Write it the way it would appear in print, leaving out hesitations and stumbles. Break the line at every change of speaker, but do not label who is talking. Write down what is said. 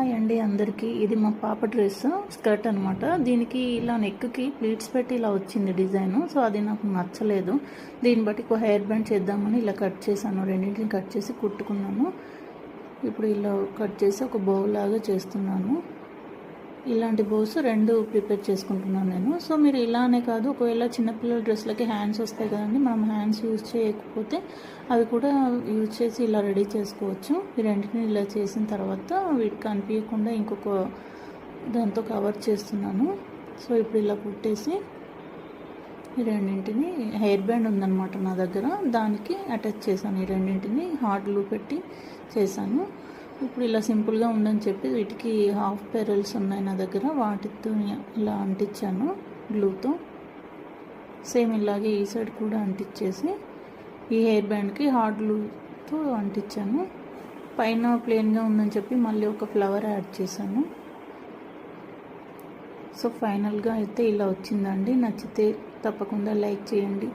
Hi అండి అందరికీ. ఇది మా పాప డ్రెస్ స్కర్ట్ అనమాట. దీనికి ఇలా నెక్కి ప్లీట్స్ పెట్టి ఇలా వచ్చింది డిజైన్. సో అది నాకు నచ్చలేదు. దీన్ని బట్టి ఒక హెయిర్ బ్యాండ్ చేద్దామని ఇలా కట్ చేశాను. రెండింటిని కట్ చేసి కుట్టుకున్నాను. ఇప్పుడు ఇలా కట్ చేసి ఒక బౌ లాగా చేస్తున్నాను. ఇలాంటి బౌస్ రెండు ప్రిపేర్ చేసుకుంటున్నాను నేను. సో మీరు ఇలానే కాదు, ఒకవేళ చిన్నపిల్లల డ్రెస్లకి హ్యాండ్స్ వస్తాయి కదండి, మనం హ్యాండ్స్ యూజ్ చేయకపోతే అవి కూడా యూజ్ చేసి ఇలా రెడీ చేసుకోవచ్చు. ఈ రెండింటిని ఇలా చేసిన తర్వాత వీటికి కనిపించకుండా ఇంకొక దాంతో కవర్ చేస్తున్నాను. సో ఇప్పుడు ఇలా కుట్టేసి ఈ రెండింటిని హెయిర్ బ్యాండ్ ఉందన్నమాట నా దగ్గర, దానికి అటాచ్ చేశాను. ఈ రెండింటిని హార్డ్ గ్లూ పెట్టి చేశాను. ఇప్పుడు ఇలా సింపుల్గా ఉందని చెప్పి వీటికి హాఫ్ పెరల్స్ ఉన్నాయి నా దగ్గర, వాటితో ఇలా అంటించాను గ్లూతో. సేమ్ ఇలాగే ఈ సైడ్ కూడా అంటించేసి ఈ హెయిర్ బ్యాండ్కి హార్డ్ గ్లూతో అంటించాను. పైన ప్లెయిన్గా ఉందని చెప్పి మళ్ళీ ఒక ఫ్లవర్ యాడ్ చేశాను. సో ఫైనల్గా అయితే ఇలా వచ్చిందండి. నచ్చితే తప్పకుండా లైక్ చేయండి.